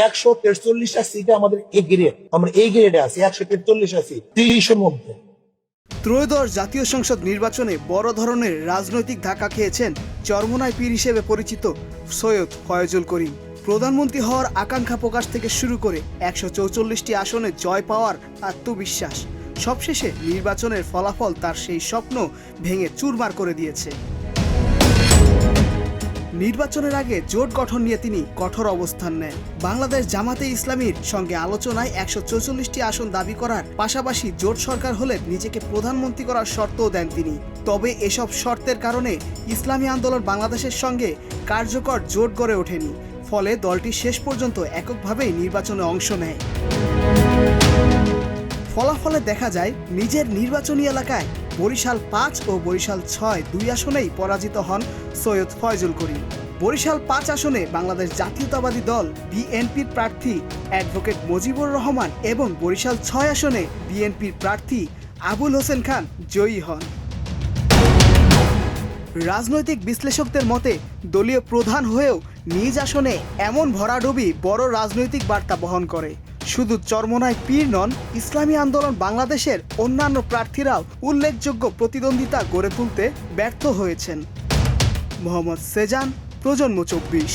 143টা সিটে আমাদের A grade, আমরা এই গ্রেডে আছি, 143 আছি 30-এর মধ্যে। ত্রয়োদশ জাতীয় সংসদ নির্বাচনে বড় ধরনের রাজনৈতিক ধাক্কা খেয়েছেন চরমোনাই পীর হিসেবে পরিচিত সৈয়দ ফয়জুল করিম। প্রধানমন্ত্রী হওয়ার আকাঙ্ক্ষা প্রকাশ থেকে শুরু করে 144টি আসনে জয় পাওয়ার আত্মবিশ্বাস, সবশেষে নির্বাচনের ফলাফল তার সেই স্বপ্ন ভেঙে চুরমার করে দিয়েছে। নির্বাচনের আগে জোট গঠন নিয়ে তিনি কঠোর অবস্থান নেন। বাংলাদেশ জামাতে ইসলামীর সঙ্গে আলোচনায় 144টি আসন দাবি করার পাশাপাশি জোট সরকার হলে নিজেকে প্রধানমন্ত্রী করার শর্তও দেন তিনি। তবে এসব শর্তের কারণে ইসলামী আন্দোলন বাংলাদেশের সঙ্গে কার্যকর জোট গড়ে ওঠেনি, ফলে দলটি শেষ পর্যন্ত এককভাবেই নির্বাচনে অংশ নেয়। ফলাফলে দেখা যায় নিজের নির্বাচনী এলাকায় বরিশাল 5 ও বরিশাল 6 দুই আসনেই পরাজিত হন সৈয়দ ফয়জুল করিম। বরিশাল 5 আসনে বাংলাদেশ জাতীয়তাবাদী দল বিএনপির প্রার্থী অ্যাডভোকেট মুজিবুর রহমান এবং বরিশাল 6 আসনে বিএনপির প্রার্থী আবুল হোসেন খান জয়ী হন। রাজনৈতিক বিশ্লেষকদের মতে দলীয় প্রধান হয়েও নিজ আসনে এমন ভরাডুবি বড় রাজনৈতিক বার্তা বহন করে। শুধু চরমোনাই পীর নন, ইসলামী আন্দোলন বাংলাদেশের অন্যান্য প্রার্থীরাও উল্লেখযোগ্য প্রতিদ্বন্দ্বিতা গড়ে তুলতে ব্যর্থ হয়েছেন। মোহাম্মদ সেজান, প্রজন্ম 24।